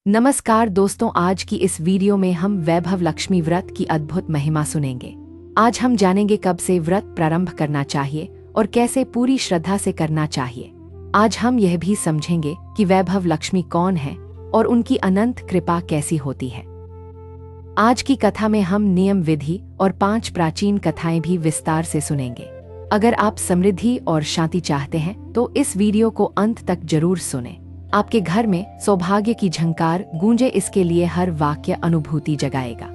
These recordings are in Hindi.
नमस्कार दोस्तों, आज की इस वीडियो में हम वैभव लक्ष्मी व्रत की अद्भुत महिमा सुनेंगे। आज हम जानेंगे कब से व्रत प्रारंभ करना चाहिए और कैसे पूरी श्रद्धा से करना चाहिए। आज हम यह भी समझेंगे कि वैभव लक्ष्मी कौन है और उनकी अनंत कृपा कैसी होती है। आज की कथा में हम नियम विधि और 5 प्राचीन कथाएं भी विस्तार से सुनेंगे। अगर आप समृद्धि और शांति चाहते हैं तो इस वीडियो को अंत तक जरूर सुनें। आपके घर में सौभाग्य की झंकार गूंजे, इसके लिए हर वाक्य अनुभूति जगाएगा।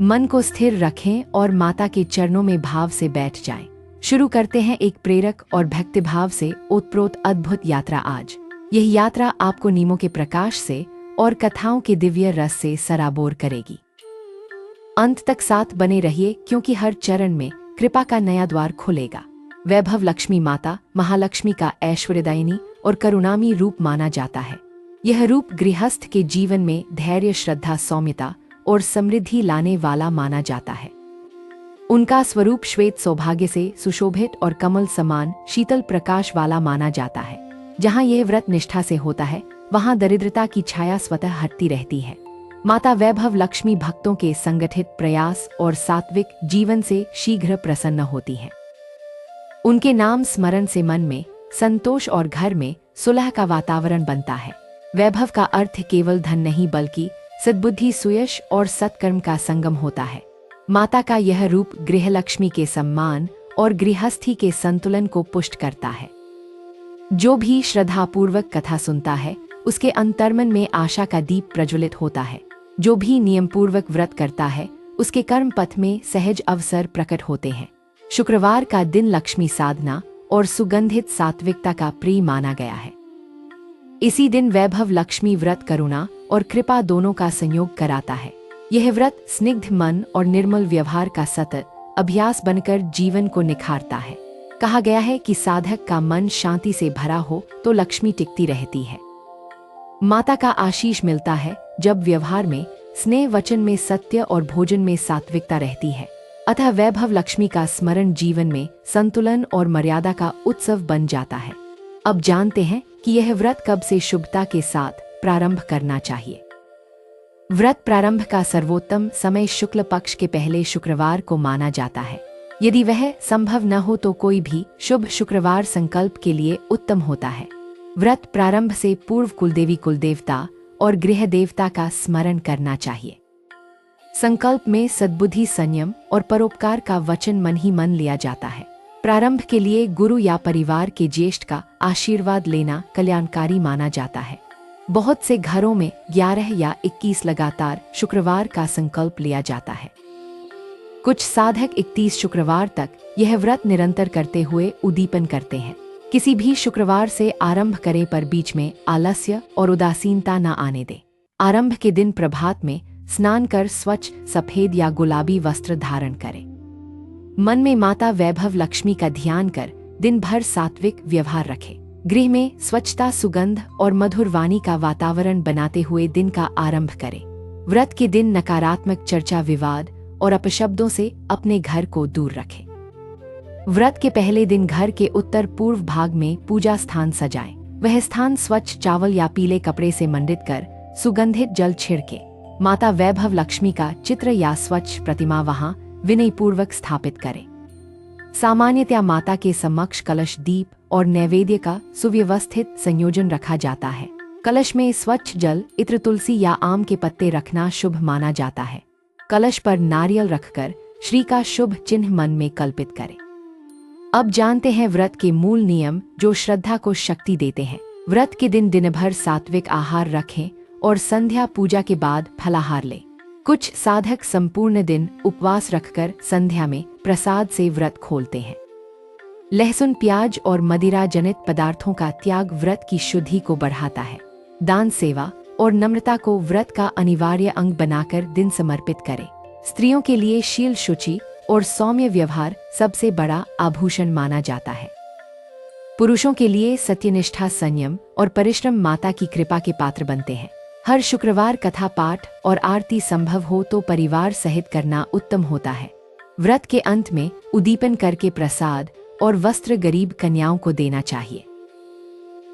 मन को स्थिर रखें और माता के चरणों में भाव से बैठ जाएं। शुरू करते हैं एक प्रेरक और भक्तिभाव से ओतप्रोत अद्भुत यात्रा। आज यह यात्रा आपको नीमों के प्रकाश से और कथाओं के दिव्य रस से सराबोर करेगी। अंत तक साथ बने रहिए, क्योंकि हर चरण में कृपा का नया द्वार खुलेगा। वैभव लक्ष्मी माता महालक्ष्मी का ऐश्वर्यदायिनी और करुणामयी रूप माना जाता है। यह रूप गृहस्थ के जीवन में धैर्य, श्रद्धा, सौम्यता और समृद्धि लाने वाला माना जाता है। उनका स्वरूप श्वेत सौभाग्य से सुशोभित और कमल समान शीतल प्रकाश वाला माना जाता है। जहाँ यह व्रत निष्ठा से होता है, वहाँ दरिद्रता की छाया स्वतः हटती रहती है। माता वैभव लक्ष्मी भक्तों के संगठित प्रयास और सात्विक जीवन से शीघ्र प्रसन्न होती हैं। उनके नाम स्मरण से मन में संतोष और घर में सुलह का वातावरण बनता है। वैभव का अर्थ केवल धन नहीं, बल्कि सद्बुद्धि, सुयश और सत्कर्म का संगम होता है। माता का यह रूप गृहलक्ष्मी के सम्मान और गृहस्थी के संतुलन को पुष्ट करता है। जो भी श्रद्धापूर्वक कथा सुनता है, उसके अंतर्मन में आशा का दीप प्रज्वलित होता है। जो भी नियमपूर्वक व्रत करता है, उसके कर्म पथ में सहज अवसर प्रकट होते हैं। शुक्रवार का दिन लक्ष्मी साधना और सुगंधित सात्विकता का प्रिय माना गया है। इसी दिन वैभव लक्ष्मी व्रत करुणा और कृपा दोनों का संयोग कराता है। यह व्रत स्निग्ध मन और निर्मल व्यवहार का सतत अभ्यास बनकर जीवन को निखारता है। कहा गया है कि साधक का मन शांति से भरा हो तो लक्ष्मी टिकती रहती है। माता का आशीष मिलता है जब व्यवहार में स्नेह, वचन में सत्य और भोजन में सात्विकता रहती है। अतः वैभव लक्ष्मी का स्मरण जीवन में संतुलन और मर्यादा का उत्सव बन जाता है। अब जानते हैं कि यह व्रत कब से शुभता के साथ प्रारंभ करना चाहिए। व्रत प्रारंभ का सर्वोत्तम समय शुक्ल पक्ष के पहले शुक्रवार को माना जाता है। यदि वह संभव न हो तो कोई भी शुभ शुक्रवार संकल्प के लिए उत्तम होता है। व्रत प्रारंभ से पूर्व कुलदेवी, कुलदेवता और गृह देवता का स्मरण करना चाहिए। संकल्प में सद्बुद्धि, संयम और परोपकार का वचन मन ही मन लिया जाता है। प्रारंभ के लिए गुरु या परिवार के ज्येष्ठ का आशीर्वाद लेना कल्याणकारी माना जाता है। बहुत से घरों में 11 या 21 लगातार शुक्रवार का संकल्प लिया जाता है। कुछ साधक 31 शुक्रवार तक यह व्रत निरंतर करते हुए उद्दीपन करते हैं। किसी भी शुक्रवार से आरंभ करें, पर बीच में आलस्य और उदासीनता न आने दें। आरंभ के दिन प्रभात में स्नान कर स्वच्छ सफेद या गुलाबी वस्त्र धारण करें। मन में माता वैभव लक्ष्मी का ध्यान कर दिन भर सात्विक व्यवहार रखें। गृह में स्वच्छता, सुगंध और मधुर वाणी का वातावरण बनाते हुए दिन का आरंभ करें। व्रत के दिन नकारात्मक चर्चा, विवाद और अपशब्दों से अपने घर को दूर रखें। व्रत के पहले दिन घर के उत्तर पूर्व भाग में पूजा स्थान सजाएं। वह स्थान स्वच्छ चावल या पीले कपड़े से मंडित कर सुगंधित जल छिड़के। माता वैभव लक्ष्मी का चित्र या स्वच्छ प्रतिमा वहां विनयपूर्वक स्थापित करें। सामान्यतया माता के समक्ष कलश, दीप और नैवेद्य का सुव्यवस्थित संयोजन रखा जाता है। कलश में स्वच्छ जल, इत्र, तुलसी या आम के पत्ते रखना शुभ माना जाता है। कलश पर नारियल रखकर श्री का शुभ चिन्ह मन में कल्पित करें। अब जानते हैं व्रत के मूल नियम जो श्रद्धा को शक्ति देते हैं। व्रत के दिन भर सात्विक आहार रखें और संध्या पूजा के बाद फलाहार लें। कुछ साधक संपूर्ण दिन उपवास रखकर संध्या में प्रसाद से व्रत खोलते हैं। लहसुन, प्याज और मदिरा जनित पदार्थों का त्याग व्रत की शुद्धि को बढ़ाता है। दान, सेवा और नम्रता को व्रत का अनिवार्य अंग बनाकर दिन समर्पित करें। स्त्रियों के लिए शील, शुचि और सौम्य व्यवहार सबसे बड़ा आभूषण माना जाता है। पुरुषों के लिए सत्यनिष्ठा, संयम और परिश्रम माता की कृपा के पात्र बनते हैं। हर शुक्रवार कथा पाठ और आरती संभव हो तो परिवार सहित करना उत्तम होता है। व्रत के अंत में उद्दीपन करके प्रसाद और वस्त्र गरीब कन्याओं को देना चाहिए।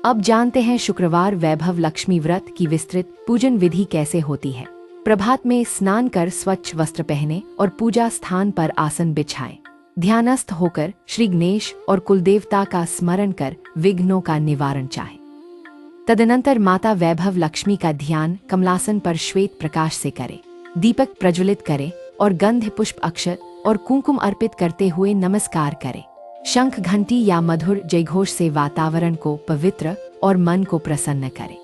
अब जानते हैं शुक्रवार वैभव लक्ष्मी व्रत की विस्तृत पूजन विधि कैसे होती है। प्रभात में स्नान कर स्वच्छ वस्त्र पहने और पूजा स्थान पर आसन बिछाएं। ध्यानस्थ होकर श्री गणेश और कुलदेवता का स्मरण कर विघ्नों का निवारण चाहें। तदनंतर माता वैभव लक्ष्मी का ध्यान कमलासन पर श्वेत प्रकाश से करें। दीपक प्रज्वलित करें और गंध पुष्प अक्षत और कुंकुम अर्पित करते हुए नमस्कार करें। शंख घंटी या मधुर जयघोष से वातावरण को पवित्र और मन को प्रसन्न करें।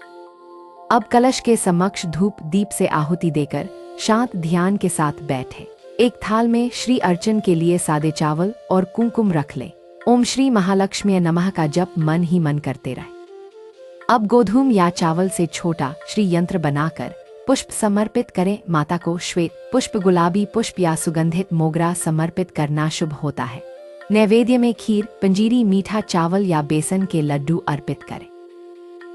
अब कलश के समक्ष धूप दीप से आहुति देकर शांत ध्यान के साथ बैठे। एक थाल में श्री अर्चन के लिए सादे चावल और कुंकुम रख लें। ओम श्री महालक्ष्मी नमः का जप मन ही मन करते रहे। अब गोधूम या चावल से छोटा श्री यंत्र बनाकर पुष्प समर्पित करें। माता को श्वेत पुष्प, गुलाबी पुष्प या सुगंधित मोगरा समर्पित करना शुभ होता है। नैवेद्य में खीर, पंजीरी, मीठा चावल या बेसन के लड्डू अर्पित करें।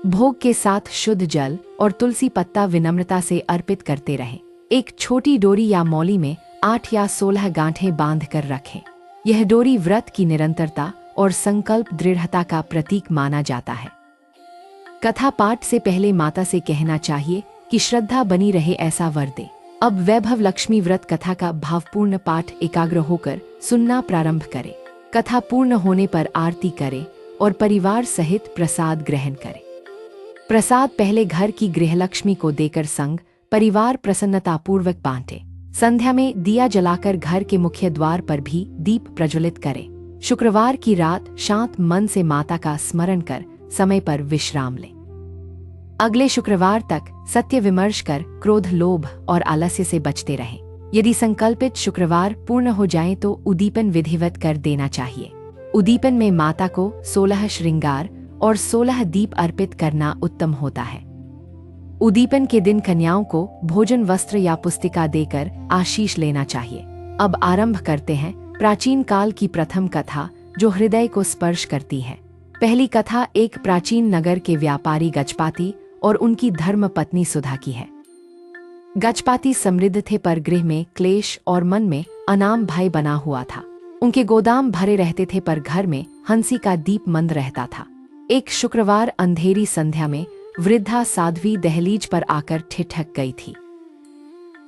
भोग के साथ शुद्ध जल और तुलसी पत्ता विनम्रता से अर्पित करते रहें। एक छोटी डोरी या मौली में 8 या 16 गांठें बांध कर रखें। यह डोरी व्रत की निरंतरता और संकल्प दृढ़ता का प्रतीक माना जाता है। कथा पाठ से पहले माता से कहना चाहिए कि श्रद्धा बनी रहे, ऐसा वर दे। अब वैभव लक्ष्मी व्रत कथा का भावपूर्ण पाठ एकाग्र होकर सुनना प्रारंभ करें। कथा पूर्ण होने पर आरती करें और परिवार सहित प्रसाद ग्रहण करें। प्रसाद पहले घर की गृहलक्ष्मी को देकर संग परिवार प्रसन्नतापूर्वक बांटे। संध्या में दिया जलाकर घर के मुख्य द्वार पर भी दीप प्रज्वलित करें। शुक्रवार की रात शांत मन से माता का स्मरण कर समय पर विश्राम लें। अगले शुक्रवार तक सत्य विमर्श कर क्रोध, लोभ और आलस्य से बचते रहें। यदि संकल्पित शुक्रवार पूर्ण हो जाएं तो उद्दीपन विधिवत कर देना चाहिए। उद्दीपन में माता को 16 श्रृंगार और 16 दीप अर्पित करना उत्तम होता है। उद्दीपन के दिन कन्याओं को भोजन, वस्त्र या पुस्तिका देकर आशीष लेना चाहिए। अब आरंभ करते हैं प्राचीन काल की प्रथम कथा जो हृदय को स्पर्श करती है। पहली कथा एक प्राचीन नगर के व्यापारी गजपाति और उनकी धर्म पत्नी सुधा की है। गजपाति समृद्ध थे पर गृह में क्लेश और मन में अनाम भय बना हुआ था। उनके गोदाम भरे रहते थे पर घर में हंसी का दीप मंद रहता था। एक शुक्रवार अंधेरी संध्या में वृद्धा साध्वी दहलीज पर आकर ठिठक गई थी।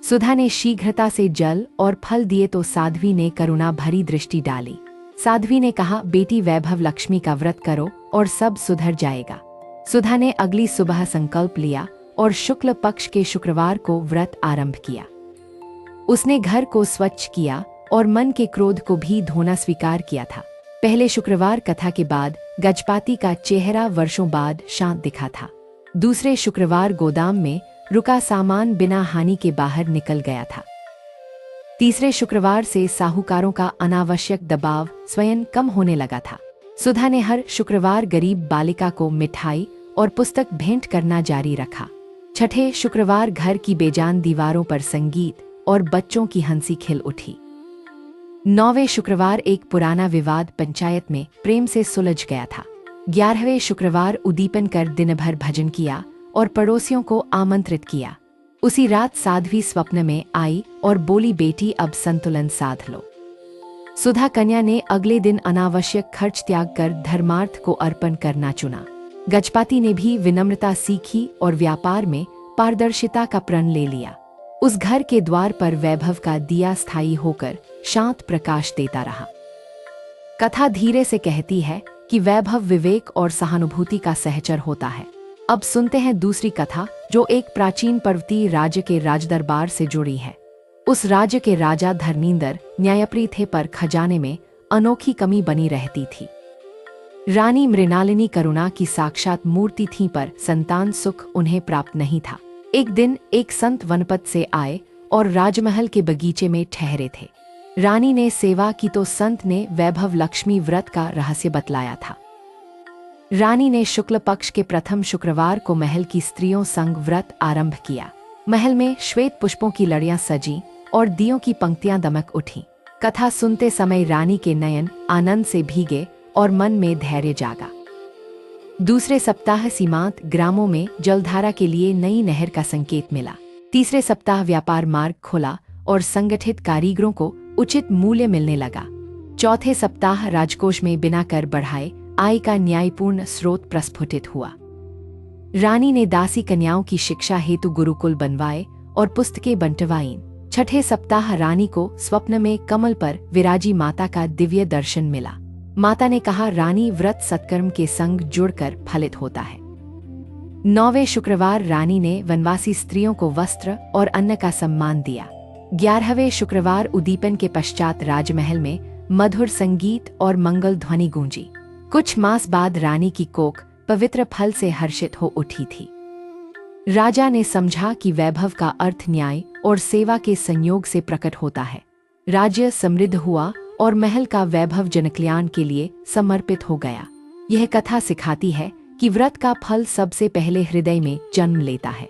सुधा ने शीघ्रता से जल और फल दिए तो साध्वी ने करुणा भरी दृष्टि डाली। साध्वी ने कहा, बेटी वैभव लक्ष्मी का व्रत करो और सब सुधर जाएगा। सुधा ने अगली सुबह संकल्प लिया और शुक्ल पक्ष के शुक्रवार को व्रत आरंभ किया। उसने घर को स्वच्छ किया और मन के क्रोध को भी धोना स्वीकार किया था। पहले शुक्रवार कथा के बाद गजपाति का चेहरा वर्षों बाद शांत दिखा था। दूसरे शुक्रवार गोदाम में रुका सामान बिना हानि के बाहर निकल गया था। तीसरे शुक्रवार से साहूकारों का अनावश्यक दबाव स्वयं कम होने लगा था। सुधा ने हर शुक्रवार गरीब बालिका को मिठाई और पुस्तक भेंट करना जारी रखा। छठे शुक्रवार घर की बेजान दीवारों पर संगीत और बच्चों की हंसी खिल उठी। 9वें शुक्रवार एक पुराना विवाद पंचायत में प्रेम से सुलझ गया था। 11वें शुक्रवार उद्दीपन कर दिन भर भजन किया और पड़ोसियों को आमंत्रित किया। उसी रात साध्वी स्वप्न में आई और बोली, बेटी अब संतुलन साध लो। सुधा कन्या ने अगले दिन अनावश्यक खर्च त्याग कर धर्मार्थ को अर्पण करना चुना। गजपाति ने भी विनम्रता सीखी और व्यापार में पारदर्शिता का प्रण ले लिया। उस घर के द्वार पर वैभव का दिया स्थायी होकर शांत प्रकाश देता रहा। कथा धीरे से कहती है कि वैभव विवेक और सहानुभूति का सहचर होता है। अब सुनते हैं दूसरी कथा जो एक प्राचीन पर्वतीय राज्य के राजदरबार से जुड़ी है। उस राज्य के राजा धर्मेंद्र न्यायप्रिय थे पर खजाने में अनोखी कमी बनी रहती थी। रानी मृणालिनी करुणा की साक्षात मूर्ति थी पर संतान सुख उन्हें प्राप्त नहीं था। एक दिन एक संत वनपथ से आए और राजमहल के बगीचे में ठहरे थे। रानी ने सेवा की तो संत ने वैभव लक्ष्मी व्रत का रहस्य बतलाया था। रानी ने शुक्ल पक्ष के प्रथम शुक्रवार को महल की स्त्रियों संग व्रत आरंभ किया। महल में श्वेत पुष्पों की लड़ियां सजी और दियों की पंक्तियां दमक उठीं। कथा सुनते समय रानी के नयन आनंद से भीगे और मन में धैर्य जागा। दूसरे सप्ताह सीमांत ग्रामों में जलधारा के लिए नई नहर का संकेत मिला। तीसरे सप्ताह व्यापार मार्ग खुला और संगठित कारीगरों को उचित मूल्य मिलने लगा। चौथे सप्ताह राजकोष में बिना कर बढ़ाए आय का न्यायपूर्ण स्रोत प्रस्फुटित हुआ। रानी ने दासी कन्याओं की शिक्षा हेतु गुरुकुल बनवाए और पुस्तकें बंटवाईं। छठे सप्ताह रानी को स्वप्न में कमल पर विराजी माता का दिव्य दर्शन मिला। माता ने कहा, रानी व्रत सत्कर्म के संग जुड़कर फलित होता है। 9वें शुक्रवार रानी ने वनवासी स्त्रियों को वस्त्र और अन्न का सम्मान दिया। 11वें शुक्रवार उद्दीपन के पश्चात राजमहल में मधुर संगीत और मंगल ध्वनि गूंजी। कुछ मास बाद रानी की कोख पवित्र फल से हर्षित हो उठी थी। राजा ने समझा कि वैभव का अर्थ न्याय और सेवा के संयोग से प्रकट होता है। राज्य समृद्ध हुआ और महल का वैभव जनकल्याण के लिए समर्पित हो गया। यह कथा सिखाती है कि व्रत का फल सबसे पहले हृदय में जन्म लेता है।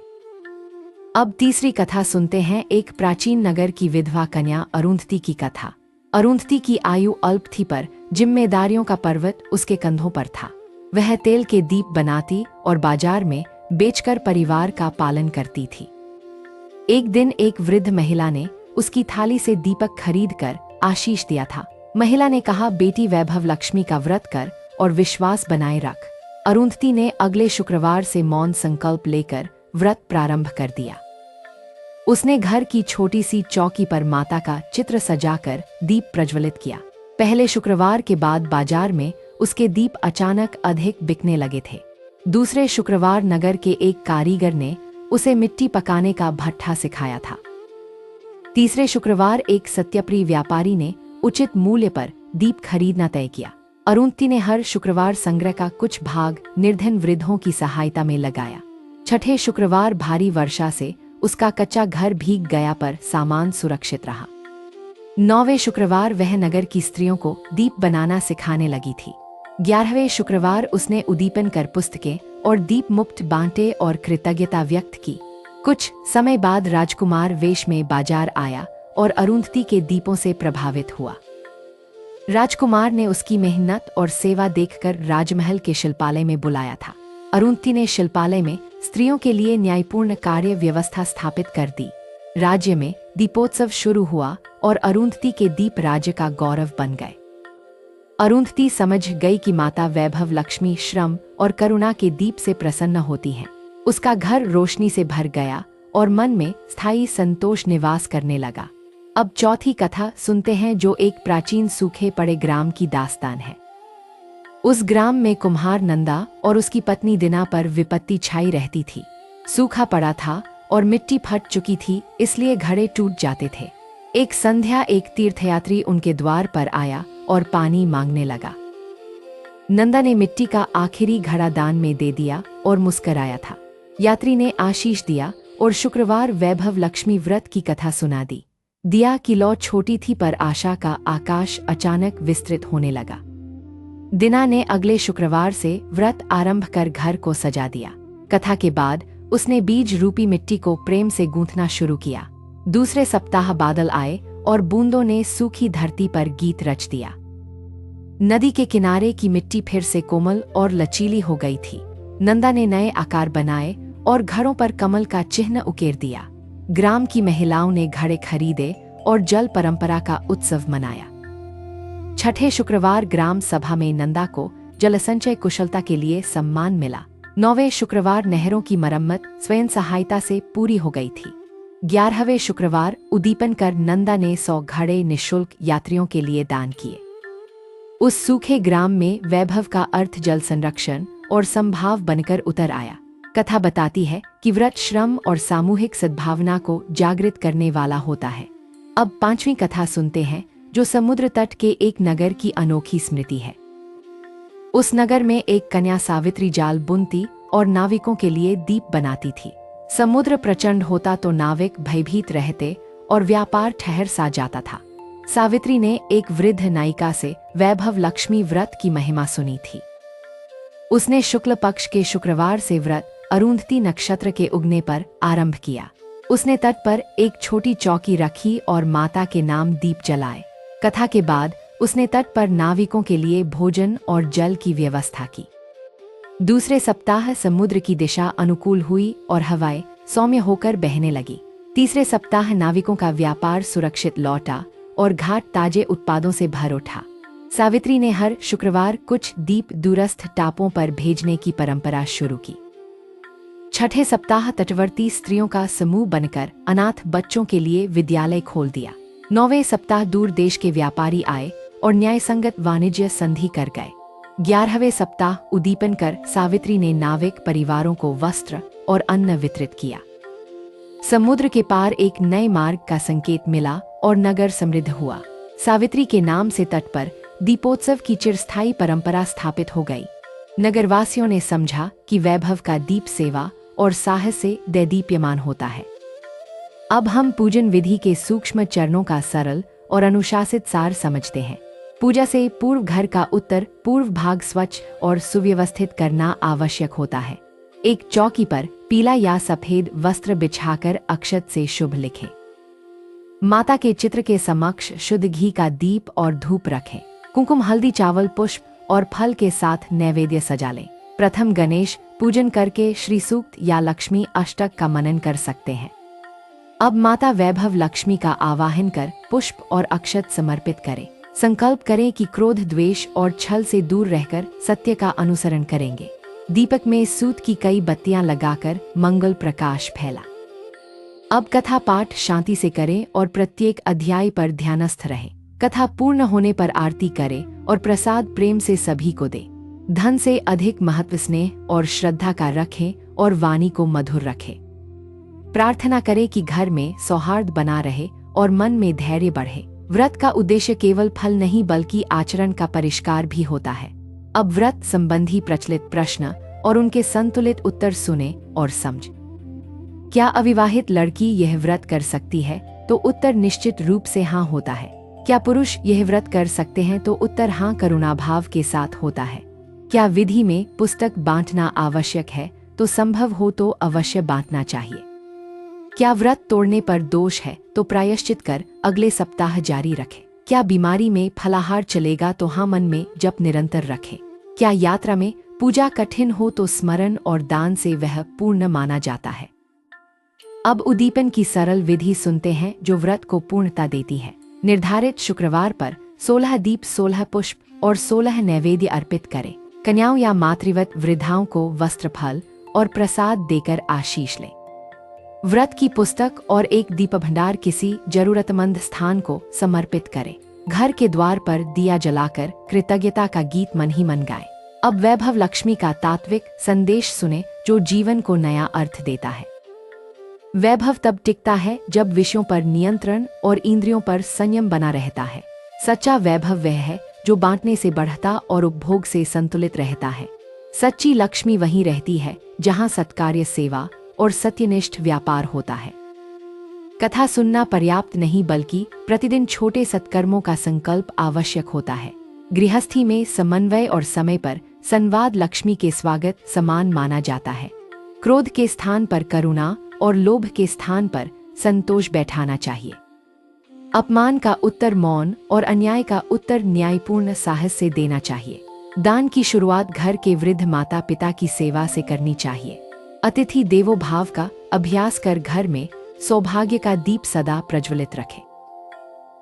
अब तीसरी कथा सुनते हैं, एक प्राचीन नगर की विधवा कन्या अरुंधति की कथा। अरुंधति की आयु अल्प थी पर जिम्मेदारियों का पर्वत उसके कंधों पर था। वह तेल के दीप बनाती और बाजार में बेचकर परिवार का पालन करती थी। एक दिन एक वृद्ध महिला ने उसकी थाली से दीपक खरीदकर आशीष दिया था। महिला ने कहा, बेटी वैभव लक्ष्मी का व्रत कर और विश्वास बनाए रख। अरुंधति ने अगले शुक्रवार से मौन संकल्प लेकर व्रत प्रारंभ कर दिया। उसने घर की छोटी सी चौकी पर माता का चित्र सजाकर दीप प्रज्वलित किया। पहले शुक्रवार के बाद बाजार में उसके दीप अचानक अधिक बिकने लगे थे। दूसरे शुक्रवार नगर के एक कारीगर ने उसे मिट्टी पकाने का भट्ठा सिखाया था। तीसरे शुक्रवार एक सत्यप्रिय व्यापारी ने उचित मूल्य पर दीप खरीदना तय किया। अरुंधति ने हर शुक्रवार संग्रह का कुछ भाग निर्धन वृद्धों की सहायता में लगाया। छठे शुक्रवार भारी वर्षा से उसका कच्चा घर भीग गया पर सामान सुरक्षित रहा। 9वें शुक्रवार वह नगर की स्त्रियों को दीप बनाना सिखाने लगी थी। 11वें शुक्रवार उसने उद्दीपन कर पुस्तकें और दीप मुफ्त बांटे और कृतज्ञता व्यक्त की। कुछ समय बाद राजकुमार वेश में बाजार आया और अरुंधति के दीपों से प्रभावित हुआ। राजकुमार ने उसकी मेहनत और सेवा देखकर राजमहल के शिल्पालय में बुलाया था। अरुंधति ने शिल्पालय में स्त्रियों के लिए न्यायपूर्ण कार्य व्यवस्था स्थापित कर दी। राज्य में दीपोत्सव शुरू हुआ और अरुंधति के दीप राज्य का गौरव बन गए। अरुंधति समझ गई कि माता वैभव लक्ष्मी श्रम और करुणा के दीप से प्रसन्न होती हैं। उसका घर रोशनी से भर गया और मन में स्थायी संतोष निवास करने लगा। अब चौथी कथा सुनते हैं, जो एक प्राचीन सूखे पड़े ग्राम की दास्तान है। उस ग्राम में कुम्हार नंदा और उसकी पत्नी दिना पर विपत्ति छाई रहती थी। सूखा पड़ा था और मिट्टी फट चुकी थी, इसलिए घड़े टूट जाते थे। एक संध्या एक तीर्थयात्री उनके द्वार पर आया और पानी मांगने लगा। नंदा ने मिट्टी का आखिरी घड़ा दान में दे दिया और मुस्कराया था। यात्री ने आशीष दिया और शुक्रवार वैभव लक्ष्मी व्रत की कथा सुना दी। दिया की लौ छोटी थी पर आशा का आकाश अचानक विस्तृत होने लगा। दिना ने अगले शुक्रवार से व्रत आरंभ कर घर को सजा दिया। कथा के बाद उसने बीज रूपी मिट्टी को प्रेम से गूंथना शुरू किया। दूसरे सप्ताह बादल आए और बूंदों ने सूखी धरती पर गीत रच दिया। नदी के किनारे की मिट्टी फिर से कोमल और लचीली हो गई थी। नंदा ने नए आकार बनाए और घड़ों पर कमल का चिन्ह उकेर दिया। ग्राम की महिलाओं ने घड़े खरीदे और जल परंपरा का उत्सव मनाया। छठे शुक्रवार ग्राम सभा में नंदा को जल संचय कुशलता के लिए सम्मान मिला। 9वें शुक्रवार नहरों की मरम्मत स्वयं सहायता से पूरी हो गई थी। 11वें शुक्रवार उद्दीपन कर नंदा ने 100 घड़े निःशुल्क यात्रियों के लिए दान किए। उस सूखे ग्राम में वैभव का अर्थ जल संरक्षण और संभाव बनकर उतर आया। कथा बताती है कि व्रत श्रम और सामूहिक सद्भावना को जागृत करने वाला होता है। अब 5वीं कथा सुनते हैं, जो समुद्र तट के एक नगर की अनोखी स्मृति है। उस नगर में एक कन्या सावित्री जाल बुनती और नाविकों के लिए दीप बनाती थी। समुद्र प्रचंड होता तो नाविक भयभीत रहते और व्यापार ठहर सा जाता था। सावित्री ने एक वृद्ध नायिका से वैभव लक्ष्मी व्रत की महिमा सुनी थी। उसने शुक्ल पक्ष के शुक्रवार से व्रत अरुंधति नक्षत्र के उगने पर आरंभ किया। उसने तट पर एक छोटी चौकी रखी और माता के नाम दीप जलाए। कथा के बाद उसने तट पर नाविकों के लिए भोजन और जल की व्यवस्था की। दूसरे सप्ताह समुद्र की दिशा अनुकूल हुई और हवाएं सौम्य होकर बहने लगी। तीसरे सप्ताह नाविकों का व्यापार सुरक्षित लौटा और घाट ताजे उत्पादों से भर उठा। सावित्री ने हर शुक्रवार कुछ दीप दूरस्थ टापों पर भेजने की परंपरा शुरू की। छठे सप्ताह तटवर्ती स्त्रियों का समूह बनकर अनाथ बच्चों के लिए विद्यालय खोल दिया। 9वें सप्ताह दूर देश के व्यापारी आए और न्यायसंगत वाणिज्य संधि कर गए। 11वें सप्ताह उद्दीपन कर सावित्री ने नाविक परिवारों को वस्त्र और अन्न वितरित किया। समुद्र के पार एक नए मार्ग का संकेत मिला और नगर समृद्ध हुआ। सावित्री के नाम से तट पर दीपोत्सव की चिरस्थायी परंपरा स्थापित हो गई। नगरवासियों ने समझा कि वैभव का दीप सेवा और साहस से दैदीप्यमान होता है। अब हम पूजन विधि के सूक्ष्म चरणों का सरल और अनुशासित सार समझते हैं। पूजा से पूर्व घर का उत्तर पूर्व भाग स्वच्छ और सुव्यवस्थित करना आवश्यक होता है। एक चौकी पर पीला या सफेद वस्त्र बिछाकर अक्षत से शुभ लिखें। माता के चित्र के समक्ष शुद्ध घी का दीप और धूप रखें। कुमकुम, हल्दी, चावल, पुष्प और फल के साथ नैवेद्य सजा लें। प्रथम गणेश पूजन करके श्री सूक्त या लक्ष्मी अष्टक का मनन कर सकते हैं। अब माता वैभव लक्ष्मी का आवाहन कर पुष्प और अक्षत समर्पित करें। संकल्प करें कि क्रोध, द्वेष और छल से दूर रहकर सत्य का अनुसरण करेंगे। दीपक में सूत की कई बत्तियां लगाकर मंगल प्रकाश फैला। अब कथा पाठ शांति से करें और प्रत्येक अध्याय पर ध्यानस्थ रहें। कथा पूर्ण होने पर आरती करें और प्रसाद प्रेम से सभी को दें। धन से अधिक महत्व स्नेह और श्रद्धा का रखें और वाणी को मधुर रखें। प्रार्थना करें कि घर में सौहार्द बना रहे और मन में धैर्य बढ़े। व्रत का उद्देश्य केवल फल नहीं बल्कि आचरण का परिष्कार भी होता है। अब व्रत संबंधी प्रचलित प्रश्न और उनके संतुलित उत्तर सुने और समझ। क्या अविवाहित लड़की यह व्रत कर सकती है? तो उत्तर निश्चित रूप से हाँ होता है। क्या पुरुष यह व्रत कर सकते हैं? तो उत्तर हाँ करुणाभाव के साथ होता है। क्या विधि में पुस्तक बांटना आवश्यक है? तो संभव हो तो अवश्य बांटना चाहिए। क्या व्रत तोड़ने पर दोष है? तो प्रायश्चित कर अगले सप्ताह जारी रखें। क्या बीमारी में फलाहार चलेगा? तो हाँ मन में जप निरंतर रखें। क्या यात्रा में पूजा कठिन हो तो स्मरण और दान से वह पूर्ण माना जाता है। अब उद्दीपन की सरल विधि सुनते हैं जो व्रत को पूर्णता देती है। निर्धारित शुक्रवार पर 16 दीप, 16 पुष्प और 16 नैवेद्य अर्पित करें। कन्याओं या मातृवत वृद्धाओं को वस्त्र, फल और प्रसाद देकर आशीष लें। व्रत की पुस्तक और एक दीप भंडार किसी जरूरतमंद स्थान को समर्पित करें। घर के द्वार पर दिया जलाकर कृतज्ञता का गीत मन ही मन गाएं। अब वैभव लक्ष्मी का तात्विक संदेश सुने जो जीवन को नया अर्थ देता है। वैभव तब टिकता है जब विषयों पर नियंत्रण और इंद्रियों पर संयम बना रहता है। सच्चा वैभव वह है जो बांटने से बढ़ता और उपभोग से संतुलित रहता है। सच्ची लक्ष्मी वहीं रहती है जहां सत्कार्य, सेवा और सत्यनिष्ठ व्यापार होता है। कथा सुनना पर्याप्त नहीं बल्कि प्रतिदिन छोटे सत्कर्मों का संकल्प आवश्यक होता है। गृहस्थी में समन्वय और समय पर संवाद लक्ष्मी के स्वागत समान माना जाता है। क्रोध के स्थान पर करुणा और लोभ के स्थान पर संतोष बैठाना चाहिए। अपमान का उत्तर मौन और अन्याय का उत्तर न्यायपूर्ण साहस से देना चाहिए। दान की शुरुआत घर के वृद्ध माता पिता की सेवा से करनी चाहिए। अतिथि देवो भाव का अभ्यास कर घर में सौभाग्य का दीप सदा प्रज्वलित रखें।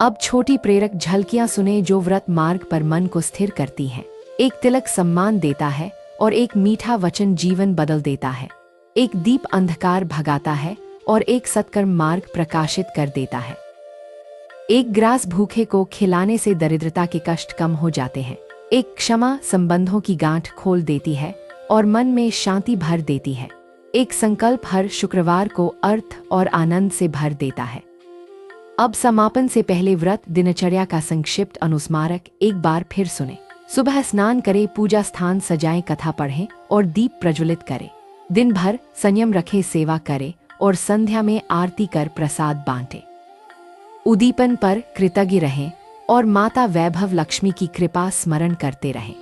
अब छोटी प्रेरक झलकियां सुने जो व्रत मार्ग पर मन को स्थिर करती हैं। एक तिलक सम्मान देता है और एक मीठा वचन जीवन बदल देता है। एक दीप अंधकार भगाता है और एक सत्कर्म मार्ग प्रकाशित कर देता है। एक ग्रास भूखे को खिलाने से दरिद्रता के कष्ट कम हो जाते हैं। एक क्षमा संबंधों की गांठ खोल देती है और मन में शांति भर देती है। एक संकल्प हर शुक्रवार को अर्थ और आनंद से भर देता है। अब समापन से पहले व्रत दिनचर्या का संक्षिप्त अनुस्मारक एक बार फिर सुने। सुबह स्नान करें, पूजा स्थान सजाएं, कथा पढ़ें और दीप प्रज्वलित करें। दिन भर संयम रखें, सेवा करें और संध्या में आरती कर प्रसाद बांटें। उद्दीपन पर कृतज्ञ रहें और माता वैभव लक्ष्मी की कृपा स्मरण करते रहें।